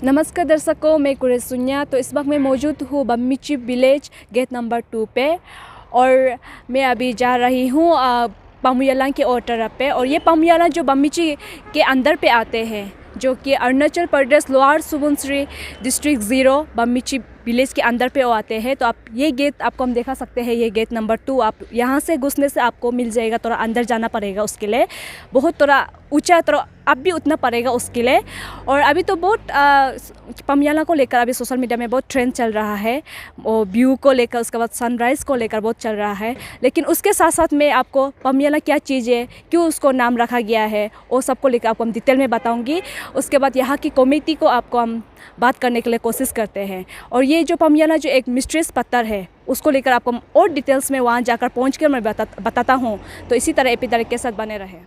नमस्कार दर्शकों, मैं कुरेश सुन्या। तो इस वक्त मैं मौजूद हूँ बम्मीची विलेज गेट नंबर 2 पे और मैं अभी जा रही हूँ पामुयालांग के और तरफ पे। और ये पामुयालांग जो बम्मीची के अंदर पे आते हैं, जो कि Arunachal Pradesh lower Subansiri district 0 बम्मीची village के अंदर पे वो आते हैं। तो आप ये गेट आपको हम दिखा सकते हैं, ये गेट नंबर 2। आप यहाँ से घुसने से आपको मिल जाएगा, थोड़ा अंदर जाना पड़ेगा उसके लिए, बहुत थोड़ा ऊंचा, थोड़ा अब भी उतना पड़ेगा उसके लिए। और अभी तो बहुत पामुयालांग को लेकर अभी सोशल मीडिया में बहुत ट्रेंड चल रहा है, और व्यू को लेकर, उसके बाद सनराइज़ को लेकर बहुत चल रहा है। लेकिन उसके साथ साथ मैं आपको पामुयालांग क्या चीज़ है, क्यों उसको नाम रखा गया है, वो सबको लेकर आपको हम डिटेल में बताऊंगी। उसके बाद यहाँ की कम्युनिटी को आपको हम बात करने के लिए कोशिश करते हैं। और ये जो पामुयालांग जो एक मिस्ट्रीज पत्थर है, उसको लेकर आपको और डिटेल्स में वहाँ जाकर पहुँच कर मैं बताता हूँ। तो इसी तरह एपी तारिक के साथ बने रहे।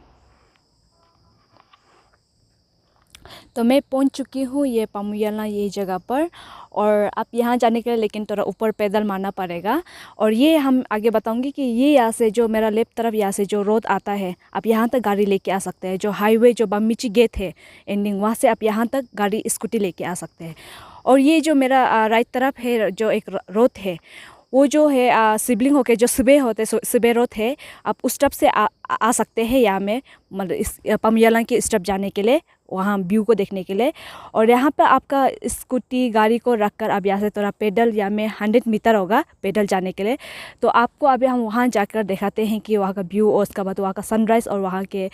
तो मैं पहुंच चुकी हूँ ये पामुयालांग ये जगह पर, और आप यहाँ जाने के लिए लेकिन थोड़ा ऊपर पैदल मारना पड़ेगा। और ये हम आगे बताऊंगी कि ये यहाँ से जो मेरा लेफ्ट तरफ यहाँ से जो रोड आता है, आप यहाँ तक गाड़ी लेके आ सकते हैं। जो हाईवे जो बम्मीची गेट है एंडिंग, वहाँ से आप यहाँ तक गाड़ी स्कूटी लेके आ सकते हैं। और ये जो मेरा राइट तरफ है जो एक रोड है, वो जो है सिबलिंग होके जो सुबह होते सुबह रोड है, आप उस तरफ से आ सकते हैं यहाँ में, मतलब इस पामुयालांग की स्टेप जाने के लिए, वहाँ व्यू को देखने के लिए। और यहाँ पर आपका स्कूटी गाड़ी को रख कर आप यहाँ से थोड़ा पैदल, यहाँ में 100 मीटर होगा पैदल जाने के लिए। तो आपको अभी हम वहाँ जाकर दिखाते हैं कि वहाँ का व्यू, और उसके बाद वहाँ का सनराइज़, और वहाँ के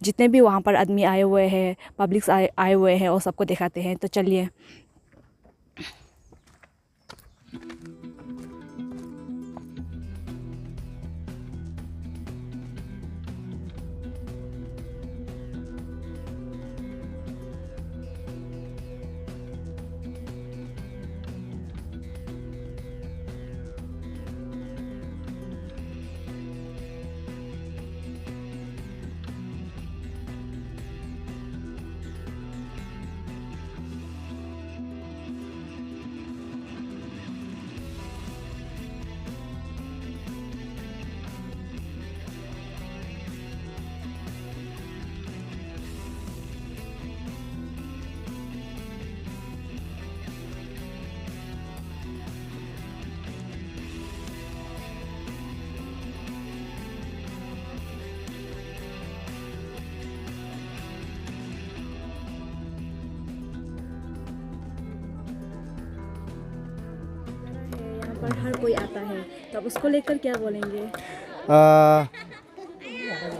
जितने भी वहाँ पर आदमी आए हुए हैं, पब्लिक्स आए हुए हैं, वो सबको दिखाते हैं। तो चलिए। पर हर कोई आता है, तो अब उसको लेकर क्या बोलेंगे?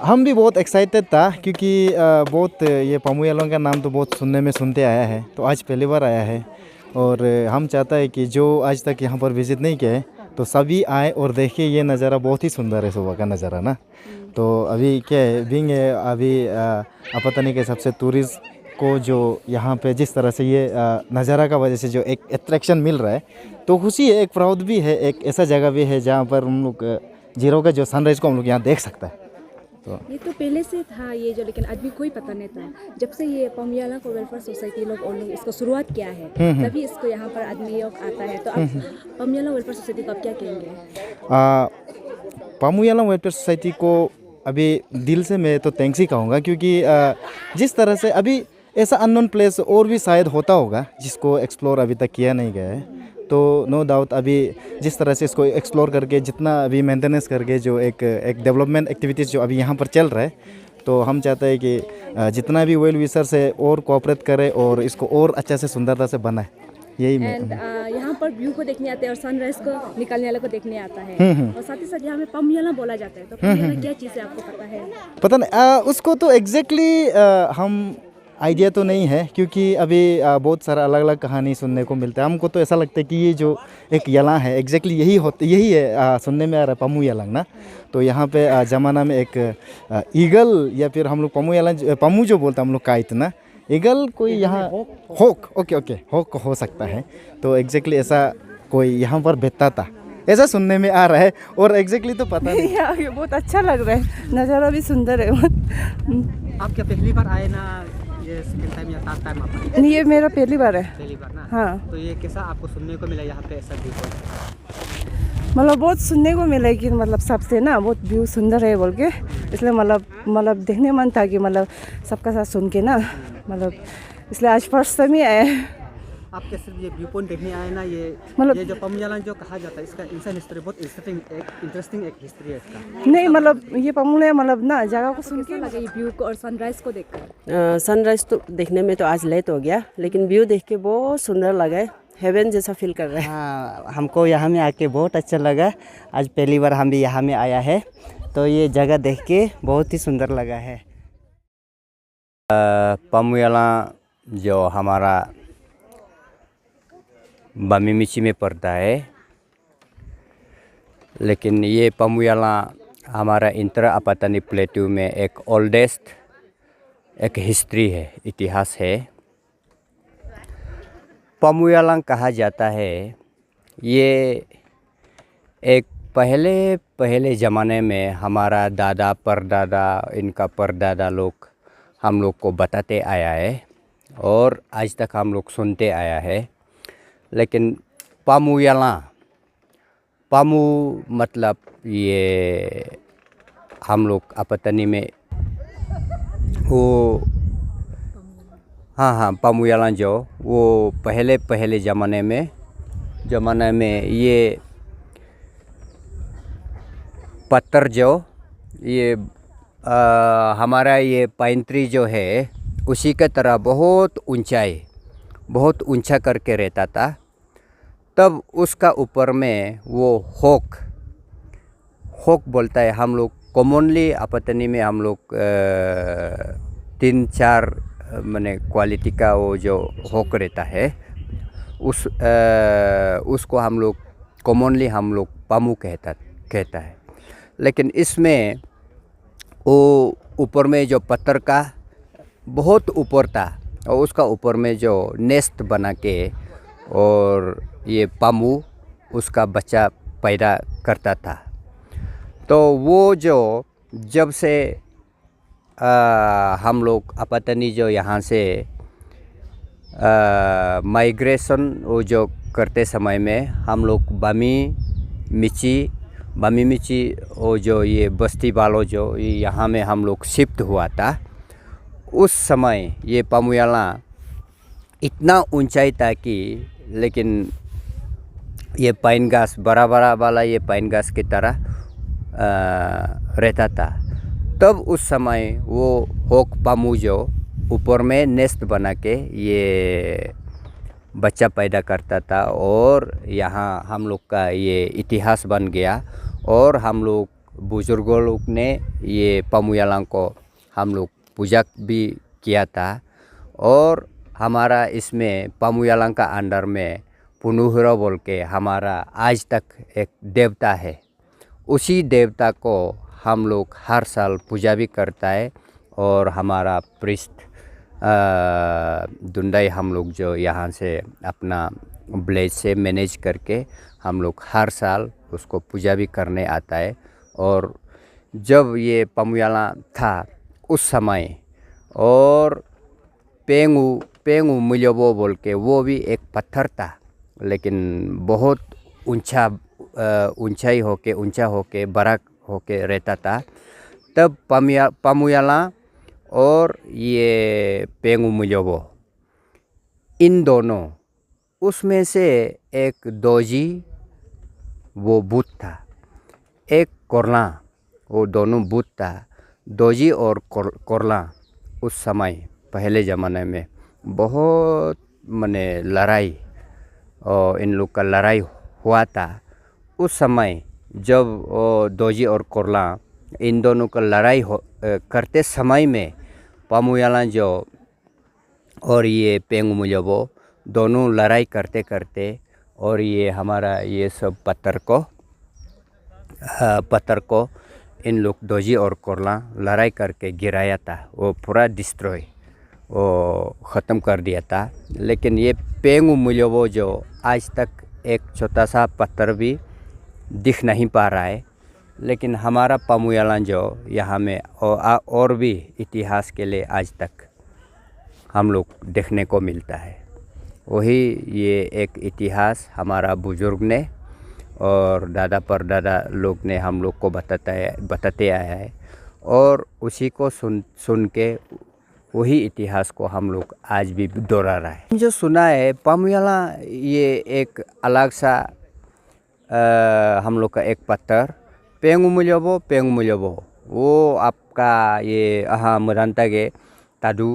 हम भी बहुत एक्साइटेड था, क्योंकि बहुत ये पामुयालांग का नाम तो बहुत सुनते आया है, तो आज पहली बार आया है। और हम चाहता है कि जो आज तक यहाँ पर विज़िट नहीं किया है, तो सभी आए और देखें। ये नज़ारा बहुत ही सुंदर है, सुबह का नज़ारा ना। तो अभी क्या है, बिंग है अभी पता नहीं के हिसाब से टूरिस्ट को जो यहाँ पे जिस तरह से ये नज़ारा का वजह से जो एक अट्रैक्शन मिल रहा है, तो खुशी है, एक प्राउड भी है, एक ऐसा जगह भी है जहाँ पर हम लोग जीरो का जो सनराइज़ को हम लोग यहाँ देख सकता है। तो ये तो पहले से था ये जो, लेकिन आदमी कोई पता नहीं था। जब से ये पामुयालांग को वेलफेयर सोसाइटी लोग और लोग इसको शुरुआत किया है, तभी इसको यहाँ पर आदमी लोग आता है। तो आप पामुयालांग वेलफेयर सोसाइटी को आप क्या कहेंगे? पामुयालांग वेलफेयर सोसाइटी को अभी दिल से मैं तो थैंक्स ही कहूँगा, क्योंकि जिस तरह से अभी ऐसा अननोन प्लेस और भी शायद होता होगा जिसको एक्सप्लोर अभी तक किया नहीं गया है। तो नो डाउट अभी जिस तरह से इसको एक्सप्लोर करके, जितना अभी मेंटेनेंस करके जो एक डेवलपमेंट एक्टिविटीज़ जो अभी यहाँ पर चल रहा है, तो हम चाहते हैं कि जितना भी वेल विशर्स है और कोऑपरेट करे और इसको और अच्छा से सुंदरता से बनाए। यही मैं यहाँ पर व्यू को देखने आते हैं और सनराइज को निकलने वाले को देखने आता है। और साथ ही साथ यहाँ में पामुयालांग बोला जाता है। तो पामुयालांग क्या चीज़ है, आपको पता है? पता नहीं उसको तो एग्जैक्टली हम आइडिया तो नहीं है, क्योंकि अभी बहुत सारा अलग अलग कहानी सुनने को मिलता है। हमको तो ऐसा लगता है कि ये जो एक यलांग है, एग्जैक्टली यही है, सुनने में आ रहा है पामुयालांग ना। तो यहाँ पे ज़माना में एक ईगल, या फिर हम लोग पामुयालांग पामू जो बोलते हैं हम लोग काइट ना, ईगल कोई यहाँ होक, ओके होक हो सकता है। तो एग्जैक्टली ऐसा कोई यहाँ पर बैठता था, ऐसा सुनने में आ रहा है, और एग्जैक्टली तो पता नहीं। ये बहुत अच्छा लग रहा है, नज़ारा भी सुंदर है। आप क्या पहली बार आए ना, ये सेकंड टाइम या थर्ड टाइम आप आए? नहीं, ये मेरा पहली बार है। पहली बार ना? हाँ। तो ये कैसा आपको सुनने को मिला यहाँ पे ऐसा व्यू? मतलब बहुत सुनने को मिला कि मतलब सबसे ना बहुत व्यू सुंदर है बोल के, इसलिए मतलब देखने मन था कि मतलब सबका साथ सुन के ना, मतलब इसलिए आज फर्स्ट टाइम ही आए। आपके सिर्फ ये व्यू पॉइंट देखने आए ना, मतलब- ये जो पमुयालांग जो कहा जाता है, इसका इंसान हिस्ट्री बहुत इंटरेस्टिंग एक हिस्ट्री है इसका। नहीं मतलब ये पमुले मतलब ना जगह को सुन के लगे व्यू को और सनराइज को देखकर? सनराइज तो देखने में तो आज लेट हो गया, लेकिन व्यू देख के बहुत सुंदर लगा है, हेवन जैसा फील कर रहा है। हाँ, हमको यहाँ में आके बहुत अच्छा लगा। आज पहली बार हम भी यहाँ में आया है, तो ये जगह देख के बहुत ही सुंदर लगा है। पमुयालांग जो हमारा बामीमिची में पड़ता है, लेकिन ये पमुयालांग हमारा इंटर अपातानी प्लेटू में एक ओल्डेस्ट एक हिस्ट्री है, इतिहास है। पमुयालांग कहा जाता है, ये एक पहले ज़माने में हमारा दादा परदादा, इनका परदादा लोग हम लोग को बताते आया है और आज तक हम लोग सुनते आया है। लेकिन पमुयालांग, पमु मतलब ये हम लोग अपतनी में वो हाँ पमुयालांग जो वो पहले ज़माने में ये पत्थर जो ये हमारा ये पाइन ट्री जो है उसी के तरह बहुत ऊंचा करके रहता था। तब उसका ऊपर में वो होक बोलता है। हम लोग कॉमनली अपतनी में हम लोग 3-4 माने क्वालिटी का वो जो होक रहता है उसको हम लोग कॉमनली हम लोग पमु कहता है। लेकिन इसमें वो ऊपर में जो पत्थर का बहुत ऊपर था और उसका ऊपर में जो नेस्ट बना के और ये पमु उसका बच्चा पैदा करता था। तो वो जो जब से हम लोग अपतनी जो यहाँ से माइग्रेशन वो जो करते समय में हम लोग बामीमिची वो जो ये बस्ती वालों जो यहाँ में हम लोग शिफ्ट हुआ था, उस समय ये पमुयालांग इतना ऊंचाई था कि लेकिन ये पाइन घास बड़ा वाला ये पाइन घास की तरह रहता था। तब उस समय वो होक पमु जो ऊपर में नेस्ट बना के ये बच्चा पैदा करता था और यहाँ हम लोग का ये इतिहास बन गया। और हम लोग बुजुर्गों लोग ने ये पमुयालांग को हम लोग पूजा भी किया था। और हमारा इसमें पमुयालांग का अंडर में पुनुहरो बोल के हमारा आज तक एक देवता है। उसी देवता को हम लोग हर साल पूजा भी करता है। और हमारा प्रिस्ट दुंडाई हम लोग जो यहाँ से अपना विलेज से मैनेज करके हम लोग हर साल उसको पूजा भी करने आता है। और जब ये पमुयालांग था उस समय, और पेंगू मिलोबो बोल के वो भी एक पत्थर था, लेकिन बहुत ऊंचा होके बड़ा होके रहता था। तब पमुयालांग और ये पेंगू मिलोबो इन दोनों उसमें से एक दोजी वो बुत था, एक कोरला, वो दोनों बुत था। दोजी और कोरला उस समय पहले ज़माने में बहुत माने लड़ाई और इन लोग का लड़ाई हुआ था। उस समय जब दोजी और कोरला इन दोनों का लड़ाई करते समय में पमुयालांग जो और ये पेंगू मिलोबो दोनों लड़ाई करते और ये हमारा ये सब पत्थर को इन लोग दोजी और कोरला लड़ाई करके गिराया था। वो पूरा डिस्ट्रॉय वो ख़त्म कर दिया था। लेकिन ये पेंगू मिलोबो जो आज तक एक छोटा सा पत्थर भी दिख नहीं पा रहा है। लेकिन हमारा पमुयालांग जो यहाँ में और भी इतिहास के लिए आज तक हम लोग देखने को मिलता है। वही ये एक इतिहास हमारा बुजुर्ग ने और दादा परदादा लोग ने हम लोग को बताते आया है। और उसी को सुन के वही इतिहास को हम लोग आज भी दोहरा रहा है। जो सुना है पामुयाला ये एक अलग सा हम लोग का एक पत्थर पेंगु मुझोबो वो आपका ये मरंता के तादू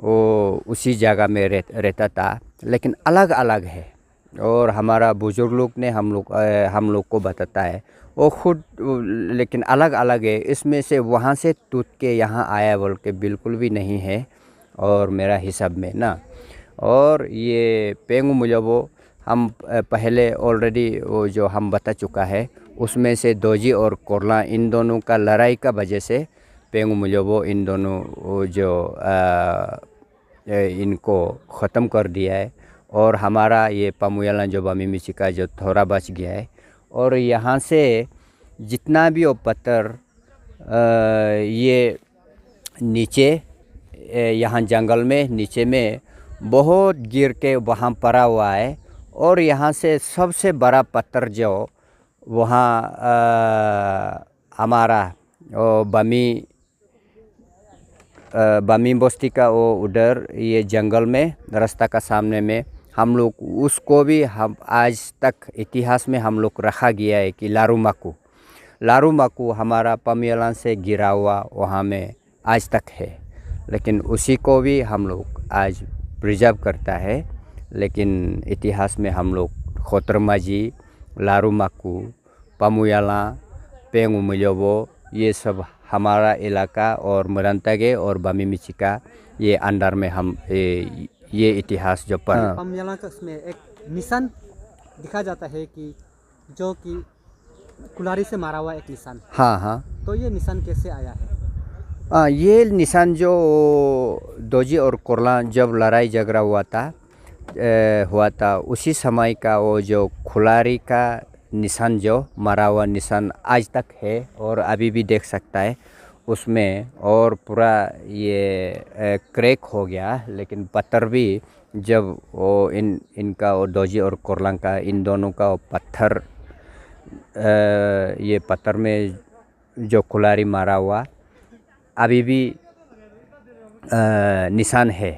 वो उसी जगह में रहता था, लेकिन अलग अलग है। और हमारा बुजुर्ग लोग ने हम लोग को बताता है वो खुद, लेकिन अलग अलग है। इसमें से वहाँ से टूट के यहाँ आया बोल के बिल्कुल भी नहीं है और मेरा हिसाब में ना। और ये पेंगु मुझोबो हम पहले ऑलरेडी वो जो हम बता चुका है, उसमें से दोजी और कोरला इन दोनों का लड़ाई का वजह से पेंगु मुझोबो इन दोनों जो इनको ख़त्म कर दिया है। और हमारा ये पामुयाला जो बामी मिची का जो थोड़ा बच गया है। और यहाँ से जितना भी वो पत्थर ये नीचे यहाँ जंगल में नीचे में बहुत गिर के वहाँ पड़ा हुआ है। और यहाँ से सबसे बड़ा पत्थर जो वहाँ हमारा बामी बस्ती का वो उधर ये जंगल में रास्ता का सामने में हम लोग उसको भी हम आज तक इतिहास में हम लोग रखा गया है कि लारू माकू हमारा पामुयाला से गिरा हुआ वहाँ में आज तक है। लेकिन उसी को भी हम लोग आज प्रिजर्व करता है। लेकिन इतिहास में हम लोग खोतरमाजी, लारू माकू, पामुयाला, पेंगु मुझोबो ये सब हमारा इलाका और मरंतागे और बामी मिची का ये अंडर में हम ये इतिहास जो पर पामुयाला का उसमें एक निशान दिखा जाता है कि जो कि कुल्हाड़ी से मारा हुआ एक निशान। हाँ। तो ये निशान कैसे आया है? ये निशान जो दोजी और कोरला जब लड़ाई झगड़ा हुआ था उसी समय का वो जो कुल्हाड़ी का निशान जो मारा हुआ निशान आज तक है और अभी भी देख सकता है उसमें। और पूरा ये क्रैक हो गया, लेकिन पत्थर भी जब वो इनका वो दोजी और कोरला का इन दोनों का पत्थर ये पत्थर में जो कुल्हाड़ी मारा हुआ अभी भी निशान है।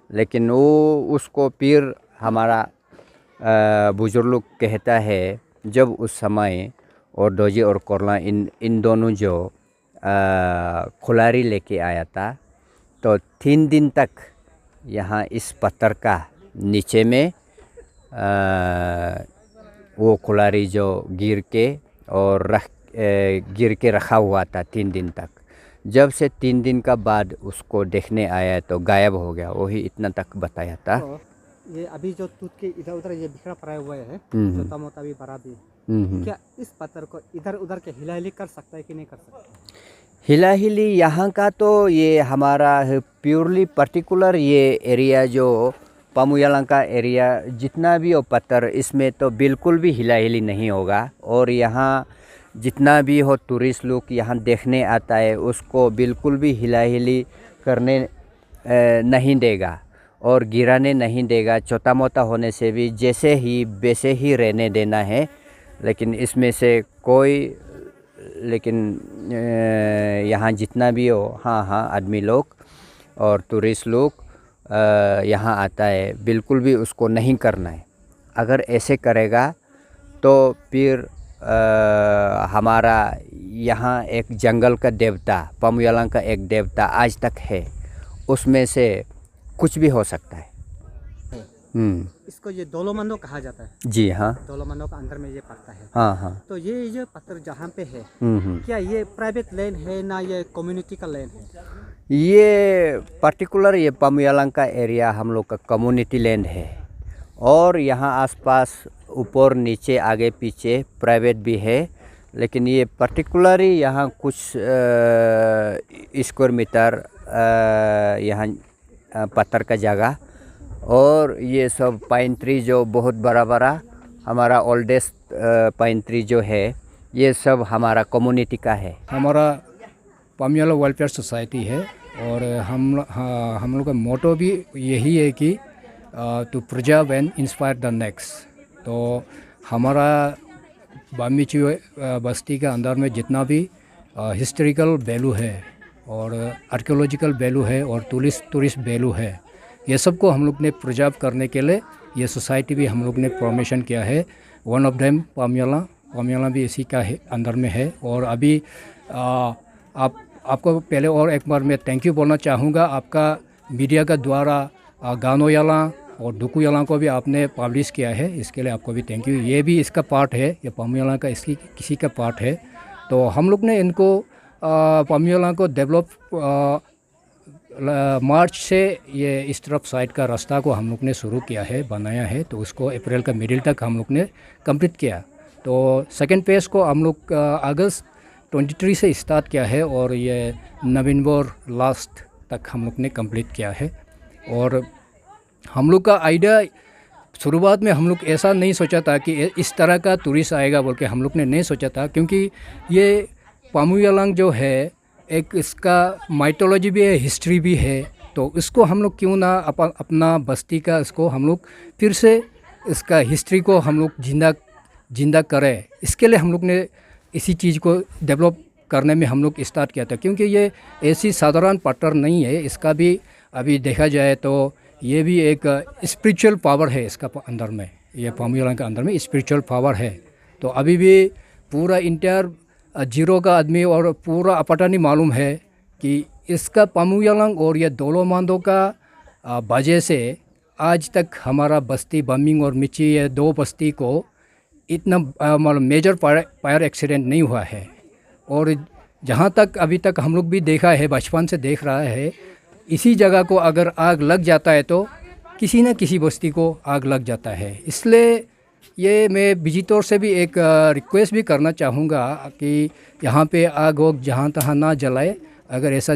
लेकिन वो उसको फिर हमारा बुजुर्ग लोग कहता है जब उस समय और दोजी और कोरला इन दोनों जो कुल्हाड़ी लेके आया था तो 3 दिन तक यहाँ इस पत्थर का नीचे में वो कुल्हाड़ी जो गिर के रखा हुआ था 3 दिन तक। जब से 3 दिन का बाद उसको देखने आया तो गायब हो गया, वही इतना तक बताया था। तो ये अभी जो टूट के इधर उधर ये बिखरा पड़ा हुआ है, छोटा मोटा भी बड़ा भी, क्या इस पत्थर को इधर उधर के हिला हिली कर सकता है कि नहीं कर सकता? हिला हिली यहाँ का तो ये हमारा प्योरली पर्टिकुलर ये एरिया जो पामुयाला का एरिया जितना भी वो पत्थर इसमें तो बिल्कुल भी हिला हिली नहीं होगा। और यहाँ जितना भी हो टूरिस्ट लोग यहाँ देखने आता है उसको बिल्कुल भी हिला हिली करने नहीं देगा और गिराने नहीं देगा। छोटा मोटा होने से भी जैसे ही वैसे ही रहने देना है। लेकिन इसमें से कोई यहाँ जितना भी हो हाँ आदमी लोग और टूरिस्ट लोग यहाँ आता है बिल्कुल भी उसको नहीं करना है। अगर ऐसे करेगा तो फिर हमारा यहाँ एक जंगल का देवता पामुयाला का एक देवता आज तक है, उसमें से कुछ भी हो सकता है। इसको ये दोलोमंदो कहा जाता है। जी हाँ, दोलोमंदो का अंदर में ये पड़ता है। हाँ। तो ये पत्थर जहाँ पे है क्या ये प्राइवेट लैंड है ना ये कम्युनिटी का लैंड है? ये पर्टिकुलर ये पामुयाला का एरिया हम लोग का कम्युनिटी लैंड है। और यहाँ आसपास ऊपर नीचे आगे पीछे प्राइवेट भी है। लेकिन ये पर्टिकुलरली यहाँ कुछ स्क्वायर मीटर यहाँ पत्थर का जगह और ये सब पाइन ट्री जो बहुत बड़ा हमारा ओल्डेस्ट पाइन ट्री जो है ये सब हमारा कम्युनिटी का है। हमारा पामुयाला वेलफेयर सोसाइटी है और हम लोग का मोटो भी यही है कि to preserve and inspire the next. तो हमारा बामीची बस्ती के अंदर में जितना भी हिस्टोरिकल वैल्यू है और आर्कियोलॉजिकल वैल्यू है और टूरिस्ट वैल्यू है। ये सब को हम लोग ने प्रिजर्व करने के लिए ये सोसाइटी भी हम लोग ने फॉर्मेशन किया है। वन ऑफ देम पामयाला भी इसी का अंदर में है। और अभी आपको पहले और एक बार मैं थैंक यू बोलना चाहूँगा। आपका मीडिया का द्वारा गानोयाला और दुकुयाला को भी आपने पब्लिश किया है, इसके लिए आपको भी थैंक यू। ये भी इसका पार्ट है, ये पामयाला का इसकी किसी का पार्ट है। तो हम लोग ने इनको पामयाला को डेवलप मार्च से ये इस तरफ साइड का रास्ता को हम लोग ने शुरू किया है, बनाया है। तो उसको अप्रैल का मिडिल तक हम लोग ने कंप्लीट किया। तो सेकेंड फेज़ को हम लोग अगस्त 23 से स्टार्ट किया है और ये नवंबर लास्ट तक हम लोग ने कंप्लीट किया है। और हम लोग का आइडिया शुरुआत में हम लोग ऐसा नहीं सोचा था कि इस तरह का टूरिस्ट आएगा बोल के हम लोग ने नहीं सोचा था, क्योंकि ये पामुयालांग जो है एक इसका माइथोलॉजी भी है, हिस्ट्री भी है। तो इसको हम लोग क्यों ना अपना बस्ती का इसको हम लोग फिर से इसका हिस्ट्री को हम लोग जिंदा करें। इसके लिए हम लोग ने इसी चीज़ को डेवलप करने में हम लोग स्टार्ट किया था, क्योंकि ये ऐसी साधारण पत्थर नहीं है। इसका भी अभी देखा जाए तो ये भी एक स्पिरिचुअल पावर है इसका अंदर में, ये पामुयालांग के अंदर में स्पिरिचुअल पावर है। तो अभी भी पूरा इंटायर जीरो का आदमी और पूरा पता मालूम है कि इसका पामुयालांग और ये दोलोमांदो का वजह से आज तक हमारा बस्ती बमिंग और मिची ये दो बस्ती को इतना मतलब मेजर फायर एक्सीडेंट नहीं हुआ है। और जहाँ तक अभी तक हम लोग भी देखा है, बचपन से देख रहा है, इसी जगह को अगर आग लग जाता है तो किसी न किसी बस्ती को आग लग जाता है। इसलिए ये मैं विजिटर से भी एक रिक्वेस्ट भी करना चाहूँगा कि यहाँ पे आग हो जहाँ तहाँ ना जलाए। अगर ऐसा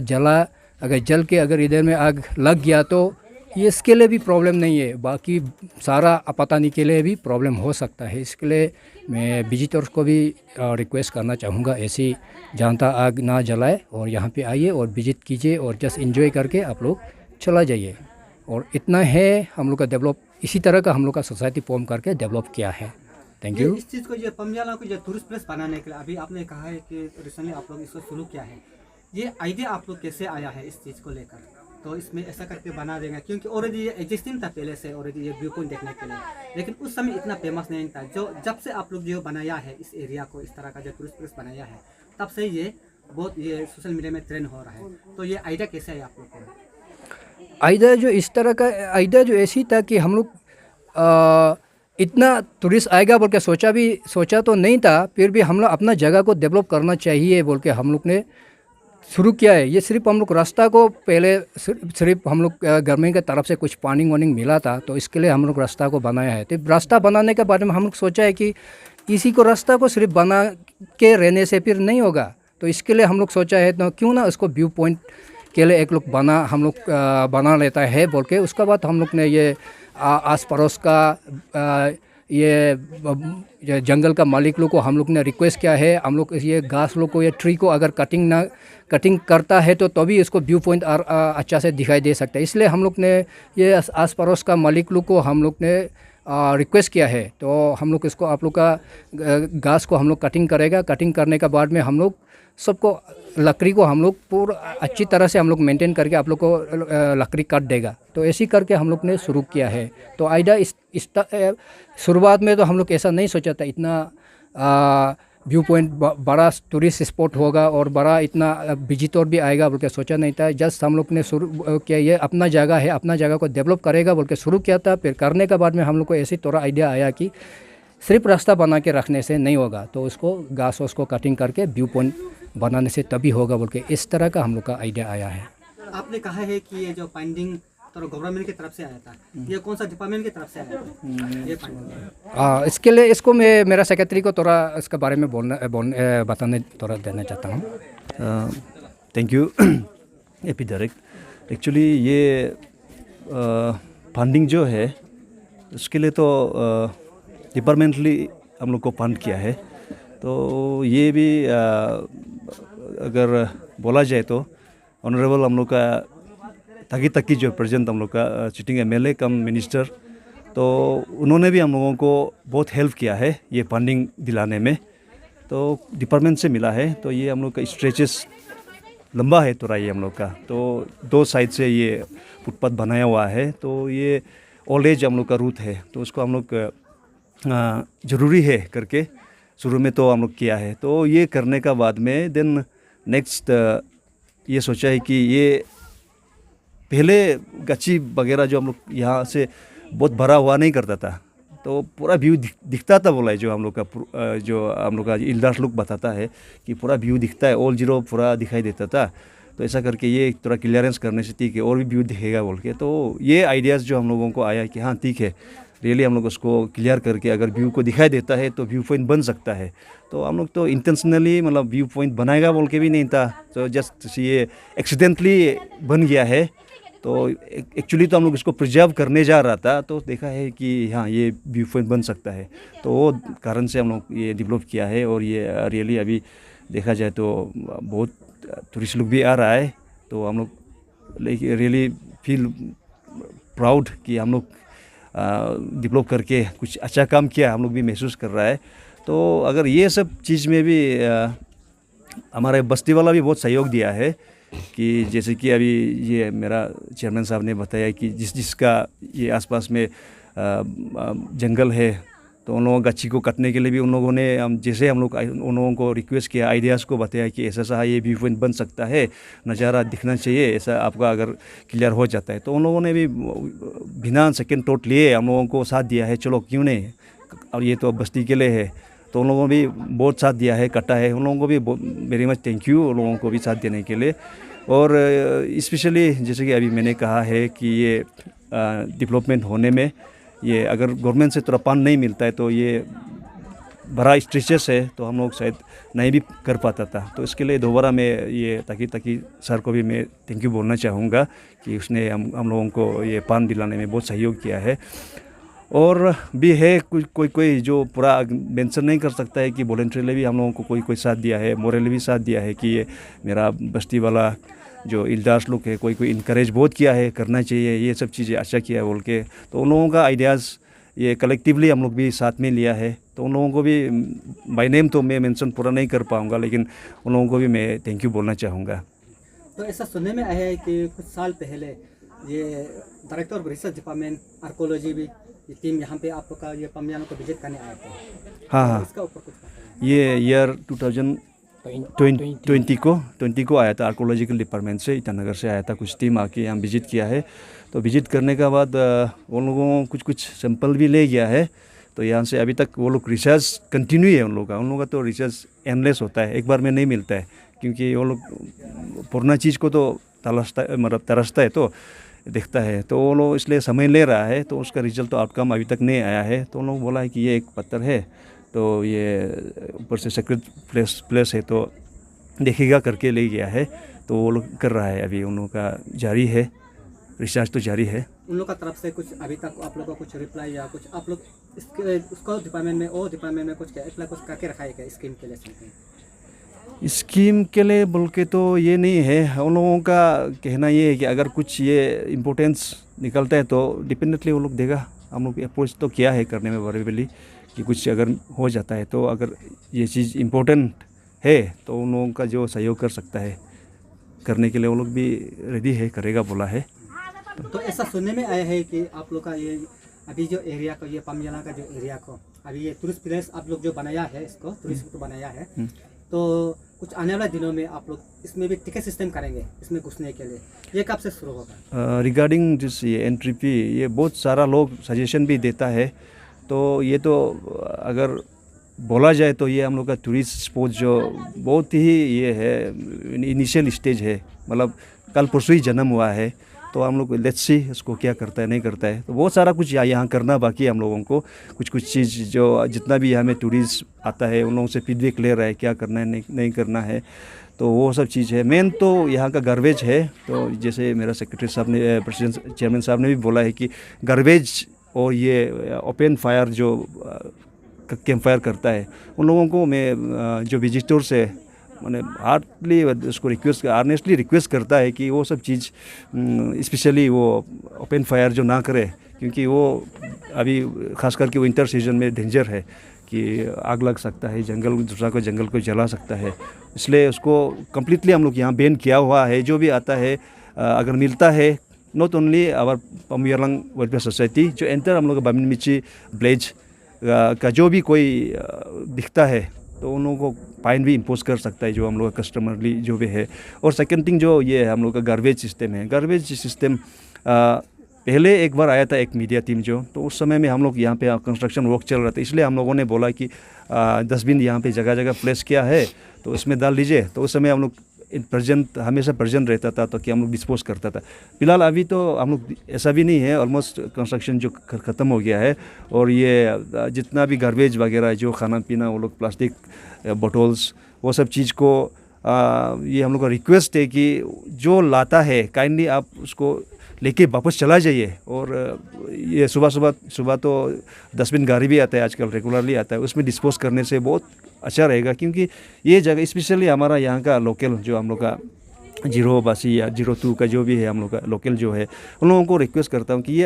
अगर जल के अगर इधर में आग लग गया तो ये इसके लिए भी प्रॉब्लम नहीं है, बाकी सारा आपातानी के लिए भी प्रॉब्लम हो सकता है। इसके लिए मैं विजिटर्स को भी रिक्वेस्ट करना चाहूँगा, ऐसी जानता आग ना जलाए और यहाँ पे आइए और विजिट कीजिए और जस्ट एंजॉय करके आप लोग चला जाइए। और इतना है हम लोग का डेवलप, इसी तरह का हम लोग का सोसाइटी फॉर्म करके डेवलप किया है। Thank you. इस चीज़ को जो पामयाला को जो टूरिस्ट प्लेस बनाने के लिए अभी आपने कहा है कि रिसेंटली आप लोग इसको शुरू किया है, ये आइडिया आप लोग कैसे आया है इस चीज़ को लेकर? तो इसमें ऐसा करके बना देंगे, क्योंकि ऑलरेडी ये एग्जिस्टिंग था पहले से ऑलरेडी ये व्यू पॉइंट देखने के लिए, लेकिन उस समय इतना फेमस नहीं था। जो जब से आप लोग जो बनाया है इस एरिया को, इस तरह का जो टूरिस्ट प्लेस बनाया है, तब से ये बहुत ये सोशल मीडिया में ट्रेंड हो रहा है। तो ये आइडिया कैसे है आप लोग को? आइडिया जो इस तरह का आइडिया जो ऐसी था कि हम लोग इतना टूरिस्ट आएगा बोल के सोचा तो नहीं था, फिर भी हम लोग अपना जगह को डेवलप करना चाहिए बोल के हम लोग ने शुरू किया है। ये सिर्फ हम लोग रास्ता को पहले सिर्फ हम लोग गवर्नमेंट की तरफ से कुछ पानी मिला था, तो इसके लिए हम लोग रास्ता को बनाया है। तो रास्ता बनाने के बारे में हम लोग सोचा है कि इसी को रास्ता को सिर्फ बना के रहने से फिर नहीं होगा, तो इसके लिए हम लोग सोचा है तो क्यों ना उसको व्यू पॉइंट के लिए एक लोग हम लोग बना लेता है बोल के। उसके बाद हम लोग ने ये आस पड़ोस का ये जंगल का मालिक लोग को हम लोग ने रिक्वेस्ट किया है, हम लोग ये घास लोग को, ये ट्री को अगर कटिंग करता है तो तभी इसको व्यू पॉइंट अच्छा से दिखाई दे सकता है। इसलिए हम लोग ने ये आस पड़ोस का मालिक लोग को हम लोग ने रिक्वेस्ट किया है। तो हम लोग इसको आप लोग का घास को हम लोग कटिंग करेगा। कटिंग करने के बाद में हम लोग सबको लकड़ी को हम लोग पूरा अच्छी तरह से हम लोग मेंटेन करके आप लोग को लकड़ी काट देगा। तो ऐसे करके हम लोग ने शुरू किया है। तो आइडिया शुरुआत में तो हम लोग ऐसा नहीं सोचा था इतना व्यू पॉइंट बड़ा टूरिस्ट स्पॉट होगा और बड़ा इतना विजिटर भी आएगा बोल के सोचा नहीं था। जस्ट हम लोग ने शुरू किया, ये अपना जगह है, अपना जगह को डेवलप करेगा बोल के शुरू किया था। फिर करने के बाद में हम लोग को ऐसी थोड़ा आइडिया आया कि सिर्फ रास्ता बना के रखने से नहीं होगा, तो उसको घास को कटिंग करके व्यू पॉइंट बनाने से तभी होगा बोल के इस तरह का हम लोग का आइडिया आया है। आपने कहा है कि ये जो फंडिंग तो गवर्नमेंट की तरफ से आया था, ये कौन सा डिपार्टमेंट की तरफ से आया था ये फंडिंग? इसके लिए इसको मैं मेरा सेक्रेटरी को थोड़ा इसके बारे में बताने थोड़ा देना चाहता हूँ। Thank you AP direct. Actually ये फंडिंग जो है उसके लिए तो डिपार्टमेंटली हम लोग को फंड किया है। तो ये भी अगर बोला जाए तो ऑनरेबल हम लोग का तकी जो प्रेजेंट हम लोग का सिटिंग एमएलए कम मिनिस्टर, तो उन्होंने भी हम लोगों को बहुत हेल्प किया है ये फंडिंग दिलाने में। तो डिपार्टमेंट से मिला है, तो ये हम लोग का स्ट्रेचेस लंबा है थोड़ा ये हम लोग का, तो 2 साइड से ये फुटपाथ बनाया हुआ है। तो ये ओल्ड एज हम लोग का रूट है, तो उसको हम लोग ज़रूरी है करके शुरू में तो हम लोग किया है। तो ये करने का बाद में देन नेक्स्ट ये सोचा है कि ये पहले गच्ची वगैरह जो हम लोग यहाँ से बहुत भरा हुआ नहीं करता था, तो पूरा व्यू दिखता था बोला है जो हम लोग का इल्दास लुक बताता है कि पूरा व्यू दिखता है, ऑल जीरो पूरा दिखाई देता था। तो ऐसा करके ये थोड़ा क्लियरेंस करने से ठीक है और भी व्यू दिखेगा बोल के, तो ये आइडियाज़ जो हम लोगों को आया कि हाँ ठीक है, रियली हम लोग उसको क्लियर करके अगर व्यू को दिखाई देता है तो व्यू पॉइंट बन सकता है। तो हम लोग तो इंटेंशनली मतलब व्यू पॉइंट बनाएगा बोल के भी नहीं था, तो जस्ट ये एक्सीडेंटली बन गया है। तो एक्चुअली तो हम लोग इसको प्रिजर्व करने जा रहा था, तो देखा है कि हाँ ये व्यू पॉइंट बन सकता है, तो वो कारण से हम लोग ये डेवलप किया है। और ये रियली अभी देखा जाए तो बहुत टूरिस्ट लोग भी आ रहा है, तो हम लोग रियली फील प्राउड कि हम लोग डेवलप करके कुछ अच्छा काम किया, हम लोग भी महसूस कर रहा है। तो अगर ये सब चीज़ में भी हमारे बस्ती वाला भी बहुत सहयोग दिया है कि जैसे कि अभी ये मेरा चेयरमैन साहब ने बताया कि जिसका ये आसपास में जंगल है, तो उन लोगों गच्छी को काटने के लिए भी उन लोगों ने जैसे हम लोग उन लोगों को रिक्वेस्ट किया, आइडियाज़ को बताया कि ऐसा सा ये व्यू पॉइंट बन सकता है, नज़ारा दिखना चाहिए, ऐसा आपका अगर क्लियर हो जाता है, तो उन लोगों ने भी बिना सेकेंड थॉट लिए हम लोगों को साथ दिया है, चलो क्यों नहीं, और ये तो बस्ती के लिए है। तो उन लोगों ने भी बहुत साथ दिया है, कटा है, उन लोगों को भी वेरी मच थैंक यू उन लोगों को भी साथ देने के लिए। और स्पेशली जैसे कि अभी मैंने कहा है कि ये डेवलपमेंट होने में ये अगर गवर्नमेंट से थोड़ा फंड नहीं मिलता है तो ये बड़ा स्ट्रेचेस है, तो हम लोग शायद नहीं भी कर पाता था। तो इसके लिए दोबारा मैं ये ताकि सर को भी मैं थैंक यू बोलना चाहूँगा कि उसने हम लोगों को ये फंड दिलाने में बहुत सहयोग किया है। और भी है कोई जो पूरा मेंशन नहीं कर सकता है कि वॉलंटरीली भी हम लोगों को कोई साथ दिया है, मोरली भी साथ दिया है कि ये मेरा बस्ती वाला जो इल्दास लोग है कोई इनकरेज बहुत किया है, करना चाहिए ये सब चीज़ें, अच्छा किया बोल के। तो उन लोगों का आइडियाज़ ये कलेक्टिवली हम लोग भी साथ में लिया है, तो उन लोगों को भी बाय नेम तो मैं मेंशन पूरा नहीं कर पाऊँगा, लेकिन उन लोगों को भी मैं थैंक यू बोलना चाहूँगा। तो ऐसा सुनने में आया है कि कुछ साल पहले ये director of research department archaeology भी ये टीम यहाँ पे आप लोग का ये पमियाला को विजिट करने आए थे। हाँ, इसका ऊपर कुछ बताइए। ये ईयर 2020 को आया था, आर्कोलॉजिकल डिपार्टमेंट से ईटानगर से आया था, कुछ टीम आके यहाँ विजिट किया है। तो विजिट करने के बाद उन लोगों को कुछ सैंपल भी ले गया है, तो यहाँ से अभी तक वो लोग रिसर्च कंटिन्यू है उन लोगों का तो रिसर्च एंडलेस होता है, एक बार में नहीं मिलता है, क्योंकि वो लोग पुराना चीज़ को तो तरसता है तो देखता है, तो वो लोग इसलिए समय ले रहा है, तो उसका रिजल्ट तो आउटकम अभी तक नहीं आया है। तो उन लोग बोला है कि ये एक पत्थर है, तो ये ऊपर से सेक्रेट प्लेस है, तो देखेगा करके ले गया है, तो वो लोग कर रहा है अभी, उन लोगों का जारी है, रिसर्च तो जारी है। उन लोग का तरफ से कुछ अभी तक आप लोग का कुछ रिप्लाई या कुछ आप लोग उसको डिपार्टमेंट में और डिपार्टमेंट में कुछ क्या अप्लाई कुछ करके रखा है क्या स्कीम के लिए? स्कीम के लिए बोल के तो ये नहीं है, उन लोगों का कहना ये है कि अगर कुछ ये इम्पोर्टेंस निकलता है तो डिपेंडेंटली वो लोग देगा। हम लोग अप्रोच तो किया है करने में वरेबली कि कुछ अगर हो जाता है तो अगर ये चीज़ इम्पोर्टेंट है तो उन लोगों का जो सहयोग कर सकता है करने के लिए वो लोग भी रेडी है, करेगा बोला है। तो ऐसा सुनने में आया है कि आप लोग का ये अभी जो एरिया को ये पमियाला का जो एरिया को अभी ये टूरिस्ट प्लेस आप लोग जो बनाया है, इसको टूरिस्ट को बनाया है, तो कुछ आने वाले दिनों में आप लोग इसमें भी टिकट सिस्टम करेंगे इसमें घुसने के लिए, ये कब से शुरू होगा? रिगार्डिंग दिस ये एंट्री फी, ये बहुत सारा लोग सजेशन भी देता है, तो ये तो अगर बोला जाए तो ये हम लोग का टूरिस्ट स्पॉट जो बहुत ही ये है इनिशियल स्टेज है, मतलब कल परसों ही जन्म हुआ है, तो हम लोग लेट्स सी इसको क्या करता है नहीं करता है। तो बहुत सारा कुछ यहाँ करना बाकी है हम लोगों को, कुछ चीज़ जो जितना भी यहाँ में टूरिस्ट आता है उन लोगों से फीडबैक ले रहा है क्या करना है नहीं करना है, तो वो सब चीज़ है। मेन तो यहाँ का गार्बेज है, तो जैसे मेरा सेक्रेटरी साहब ने प्रेसिडेंट चेयरमैन साहब ने भी बोला है कि गार्बेज और ये ओपन फायर जो कैंप फायर करता है उन लोगों को मैं जो विजिटर्स है मैंने हार्डली उसको आर्नेस्टली रिक्वेस्ट करता है कि वो सब चीज़ स्पेशली वो ओपन फायर जो ना करे, क्योंकि वो अभी खास करके विंटर सीजन में डेंजर है, कि आग लग सकता है, जंगल दूसरा को जंगल को जला सकता है, इसलिए उसको कम्प्लीटली हम लोग यहाँ बैन किया हुआ है। जो भी आता है अगर मिलता है, not only our Pamuyalang welfare society, जो एंटर हम लोग का बामिन मिची विलेज का जो भी कोई दिखता है तो उन लोगों को फाइन भी इम्पोज कर सकता है, जो हम लोग का कस्टमरली जो भी है। और सेकंड थिंग जो ये हम लोग का गार्बेज सिस्टम है, गार्बेज सिस्टम पहले एक बार आया था एक मीडिया टीम जो, तो उस समय में हम लोग यहाँ पे कंस्ट्रक्शन वर्क चल रहा था, इसलिए हम लोगों ने बोला कि डस्टबिन यहाँ पे जगह जगह प्लेस किया है तो इसमें डाल दीजिए। तो उस समय हम लोग हमेशा प्रेजेंट रहता था, तो कि हम लोग डिस्पोज करता था। फिलहाल अभी तो हम लोग ऐसा भी नहीं है, ऑलमोस्ट कंस्ट्रक्शन जो ख़त्म हो गया है। और ये जितना भी गार्बेज वगैरह जो खाना पीना वो लोग प्लास्टिक बोटल्स वो सब चीज़ को ये हम लोग का रिक्वेस्ट है कि जो लाता है काइंडली आप उसको लेके वापस चला जाइए। और ये सुबह तो डस्टबिन गाड़ी भी आता है, आजकल रेगुलरली आता है, उसमें डिस्पोज करने से बहुत अच्छा रहेगा। क्योंकि ये जगह स्पेशली हमारा यहाँ का लोकल जो हम लोग का 0 या 02 का जो भी है हम लोग का लोकल जो है, उन लोगों को रिक्वेस्ट करता हूँ कि ये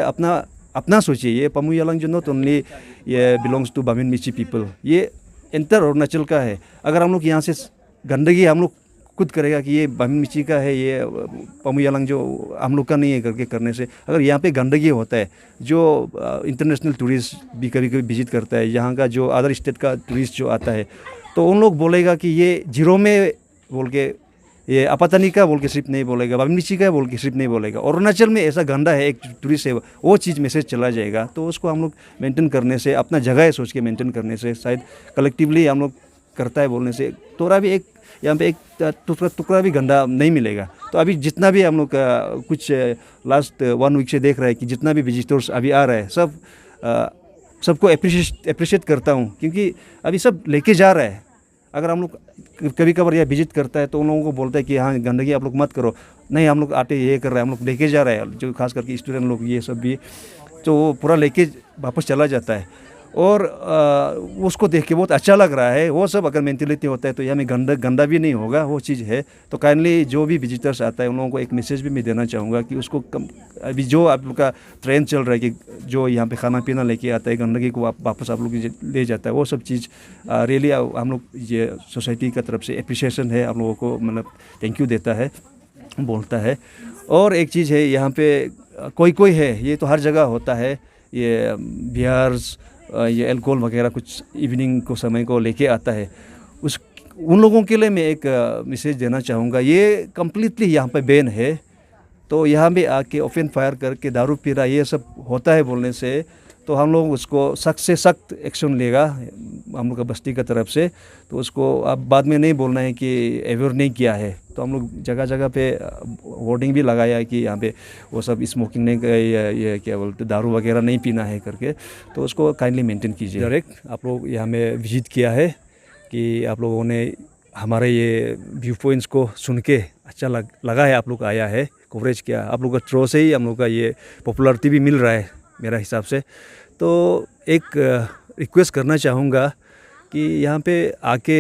अपना सोचिए। ये पमुयालांग जो नॉट ओनली ये बिलोंग्स टू बामिन मिची पीपल, ये इंटर अरुणाचल का है। अगर हम लोग यहाँ से गंदगी हम लोग खुद करेगा कि ये बामिन मिची का है, ये पमुयालांग जो हम लोग का नहीं है करके करने से, अगर यहाँ पे गंदगी होता है, जो इंटरनेशनल टूरिस्ट भी कभी कभी विजिट करता है, यहाँ का जो अदर स्टेट का टूरिस्ट जो आता है, तो उन लोग बोलेगा कि ये जीरो में बोल के, ये अपातनी का बोल के सिर्फ नहीं बोलेगा, बामिन मिची का बोल के सिर्फ नहीं बोलेगा। अरुणाचल में ऐसा गंदा है एक टूरिस्ट है, वो चीज़ मैसेज चला जाएगा। तो उसको हम लोग मेंटेन करने से, अपना जगह है सोच के मेंटेन करने से, शायद कलेक्टिवली हम लोग करता है बोलने से, थोड़ा भी एक यहाँ पे एक टुकड़ा भी गंदा नहीं मिलेगा। तो अभी जितना भी हम लोग कुछ लास्ट 1 वीक से देख रहे हैं कि जितना भी विजिटर्स अभी आ रहा है, सबको अप्रिशिएट करता हूँ, क्योंकि अभी सब लेके जा रहा है। अगर हम लोग कभी कभार यह विजिट करता है तो उन लोगों को बोलता है कि हाँ गंदगी आप लोग मत करो, नहीं हम लोग आते ये कर रहे हैं, हम लोग लेके जा रहे हैं, जो खास करके स्टूडेंट लोग ये सब भी, तो वो पूरा लेके वापस चला जाता है। और उसको देख के बहुत अच्छा लग रहा है। वो सब अगर मेंटेलिटी होता है तो यहाँ में गंदा भी नहीं होगा, वो चीज़ है। तो काइंडली जो भी विजिटर्स आता है उन लोगों को एक मैसेज भी मैं देना चाहूँगा कि उसको अभी जो आप लोग का ट्रेंड चल रहा है कि जो यहाँ पे खाना पीना लेके आता है, गंदगी को वापस आप लोग ले जाता है, वो सब चीज़ रियली हम लोग ये सोसाइटी की तरफ से अप्रिसिएशन है, आप लोगों को मतलब थैंक यू देता है, बोलता है। और एक चीज़ है, यहाँ पे कोई है, ये तो हर जगह होता है, ये बियर्स ये अल्कोहल वगैरह कुछ इवनिंग को समय को लेके आता है, उन लोगों के लिए मैं एक मैसेज देना चाहूँगा। ये कम्प्लीटली यहाँ पे बैन है। तो यहाँ पे आके ओपन फायर करके दारू पी रहा ये सब होता है बोलने से, तो हम लोग उसको सख्त से सख्त एक्शन लेगा हम लोग का बस्ती की तरफ से। तो उसको अब बाद में नहीं बोलना है कि अवेयर नहीं किया है। तो हम लोग जगह जगह पे होर्डिंग भी लगाया है कि यहाँ पे वो सब स्मोकिंग नहीं, ये क्या बोलते दारू वगैरह नहीं पीना है करके। तो उसको काइंडली मेंटेन कीजिए। डायरेक्ट आप लोग यहाँ में विजिट किया है कि आप लोगों ने हमारे ये व्यू पॉइंट्स को सुन के अच्छा लगा है, आप लोग आया है, कवरेज किया, आप लोग का थ्रू से ही हम लोग का ये पॉपुलरिटी भी मिल रहा है मेरा हिसाब से। तो एक रिक्वेस्ट करना चाहूँगा कि यहाँ पे आके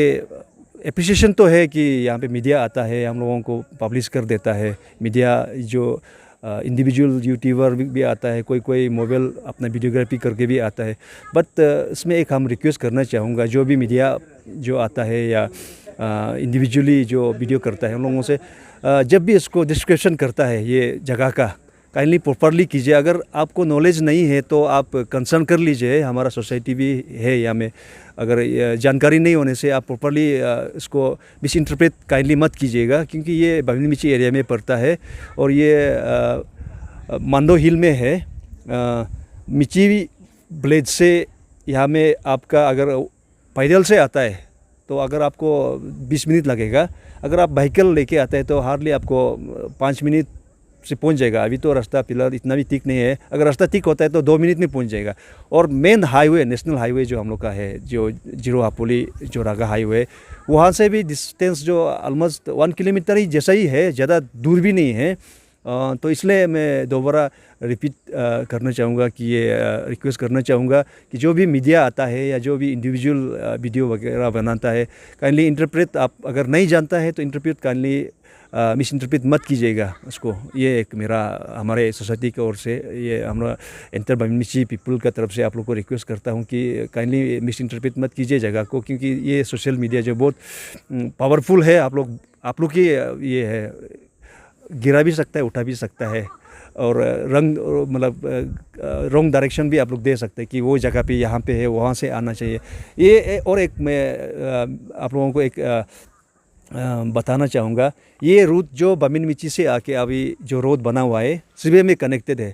एप्रिसिएशन तो है कि यहाँ पे मीडिया आता है, हम लोगों को पब्लिश कर देता है। मीडिया जो इंडिविजुअल यूट्यूबर भी आता है, कोई मोबाइल अपना वीडियोग्राफी करके भी आता है। बट इसमें एक हम रिक्वेस्ट करना चाहूँगा, जो भी मीडिया जो आता है या इंडिविजुअली जो वीडियो करता है उन लोगों से, जब भी इसको डिस्क्रिप्शन करता है ये जगह का, काइंडली प्रॉपरली कीजिए। अगर आपको नॉलेज नहीं है तो आप कंसर्न कर लीजिए, हमारा सोसाइटी भी है यहाँ में। अगर जानकारी नहीं होने से आप प्रॉपरली इसको मिस इंटरप्रेट काइंडली मत कीजिएगा, क्योंकि ये बामिन मिची एरिया में पड़ता है और ये मांडो हिल में है। मिची विलेज से यहाँ में आपका अगर पैदल से आता है तो अगर आपको 20 मिनट लगेगा, अगर आप व्हीकल लेके आते हैं तो हार्डली आपको 5 मिनट से पहुंच जाएगा। अभी तो रास्ता फिलहाल इतना भी ठीक नहीं है, अगर रास्ता ठीक होता है तो 2 मिनट में पहुंच जाएगा। और मेन हाईवे, नेशनल हाईवे जो हम लोग का है, जो जीरो हापोली जो रागा हाईवे, वहाँ से भी डिस्टेंस जो ऑलमोस्ट 1 किलोमीटर ही जैसा ही है, ज़्यादा दूर भी नहीं है। तो इसलिए मैं दोबारा रिपीट करना चाहूँगा कि ये रिक्वेस्ट करना चाहूँगा कि जो भी मीडिया आता है या जो भी इंडिविजुअल वीडियो वगैरह बनाता है, काइंडली इंटरप्रेट, आप अगर नहीं जानता है तो इंटरप्रेट काइंडली मिस इंटरप्रेट मत कीजिएगा उसको। ये एक मेरा हमारे सोसाइटी की ओर से, ये हमारा इंटर बमिची पीपल का तरफ से आप लोग को रिक्वेस्ट करता हूँ कि काइंडली मिस इंटरप्रेट मत कीजिए जगह को, क्योंकि ये सोशल मीडिया जो बहुत पावरफुल है, आप लोग की ये है, गिरा भी सकता है, उठा भी सकता है, और रंग मतलब रॉन्ग डायरेक्शन भी आप लोग दे सकते हैं कि वो जगह पे यहाँ पे है, वहाँ से आना चाहिए। ये और एक मैं आप लोगों को एक बताना चाहूँगा, ये रूट जो बमिन मिची से आके अभी जो रोड बना हुआ है सिवे में कनेक्टेड है,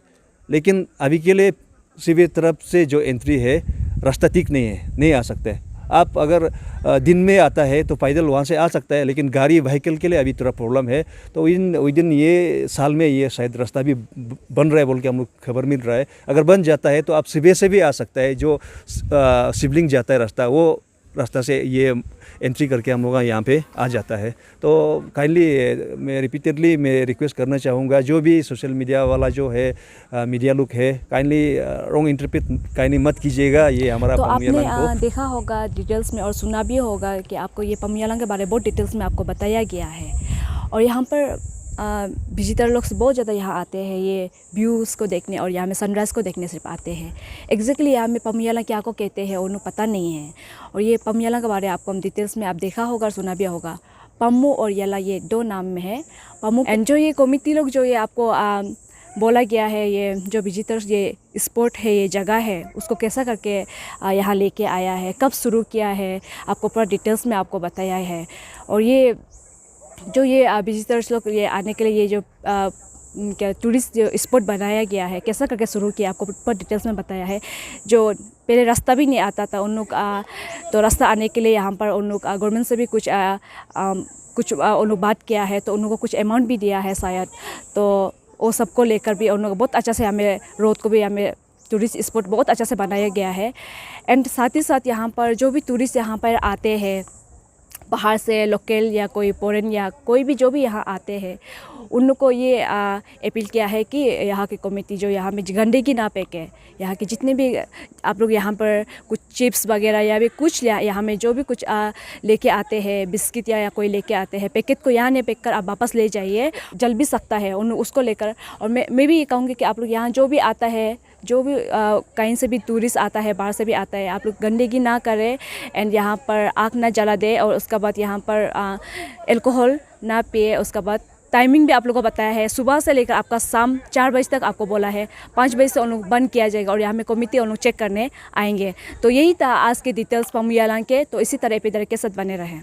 लेकिन अभी के लिए सिवे तरफ से जो एंट्री है रास्ता ठीक नहीं है, नहीं आ सकता है। आप अगर दिन में आता है तो पैदल वहाँ से आ सकता है, लेकिन गाड़ी व्हीकल के लिए अभी थोड़ा प्रॉब्लम है। तो विदिन ये साल में ये शायद रास्ता भी बन रहा है बोल के हम लोग खबर मिल रहा है। अगर बन जाता है तो आप सिवे से भी आ सकता है, जो सिबलिंग जाता है रास्ता, वो रास्ता से ये एंट्री करके हम लोग यहाँ पे आ जाता है। तो काइंडली मैं रिपीटेडली मैं रिक्वेस्ट करना चाहूँगा, जो भी सोशल मीडिया वाला जो है मीडिया लोग है, काइंडली रॉन्ग इंटरप्रेट काइंडली मत कीजिएगा। ये हमारा तो पमुयालांग आपने को देखा होगा डिटेल्स में और सुना भी होगा कि आपको ये पमुयालांग के बारे में बहुत डिटेल्स में आपको बताया गया है। और यहाँ पर विजिटर लोग बहुत ज़्यादा यहाँ आते हैं ये व्यूज़ को देखने, और यहाँ में सनराइज़ को देखने सिर्फ आते हैं। एग्जैक्टली यहाँ में पमुयालांग क्या को कहते हैं उन्हें पता नहीं है। और ये पमुयालांग के बारे में आपको हम डिटेल्स में आप देखा होगा और सुना भी होगा। पम्मू और याला ये दो नाम में है। पम्मू एंड जो ये कमिटी लोग जो ये आपको बोला गया है, ये जो विजिटर्स ये स्पॉट है, ये जगह है, उसको कैसा करके यहाँ लेके आया है, कब शुरू किया है, आपको पूरा डिटेल्स में आपको बताया है। और ये जो ये विजिटर्स लोग ये आने के लिए ये जो क्या टूरिस्ट जो स्पॉट बनाया गया है, कैसा करके शुरू किया, आपको पूरा डिटेल्स में बताया है। जो पहले रास्ता भी नहीं आता था उन लोग तो रास्ता आने के लिए यहाँ पर उन लोग गवर्नमेंट से भी कुछ उन लोग बात किया है, तो उन लोगों को कुछ अमाउंट भी दिया है शायद। तो वो सबको लेकर भी उन लोग बहुत अच्छा से हमें रोड को भी हमें टूरिस्ट स्पॉट बहुत अच्छा से बनाया गया है। एंड साथ ही साथ यहाँ पर जो भी टूरिस्ट यहाँ पर आते हैं बाहर से, लोकल या कोई फॉरेन या कोई भी जो भी यहाँ आते हैं, उन लोग को ये अपील किया है कि यहाँ की कमेटी जो यहाँ में गंदगी ना फेंके। यहाँ के जितने भी आप लोग यहाँ पर कुछ चिप्स वगैरह या भी कुछ यहाँ में जो भी कुछ लेके आते हैं, बिस्किट या कोई लेके आते हैं, पैकेट को यहाँ नहीं फेंक कर आप वापस ले जाइए, जल भी सकता है उन उसको लेकर। और मैं भी ये कहूँगी कि आप लोग यहाँ जो भी आता है, जो भी कहीं से भी टूरिस्ट आता है, बाहर से भी आता है, आप लोग गंदगी ना करें एंड यहाँ पर आग ना जला दे। और उसके बाद यहाँ पर अल्कोहल ना पिए। उसके बाद टाइमिंग भी आप लोगों को बताया है, सुबह से लेकर आपका शाम 4 बजे तक आपको बोला है। 5 बजे से उन लोग बंद किया जाएगा और यहाँ में कमेटी उन लोग चेक करने आएंगे। तो यही था आज के डिटेल्स पमुयालांग के। तो इसी तरह पे तरीके से बने रहें।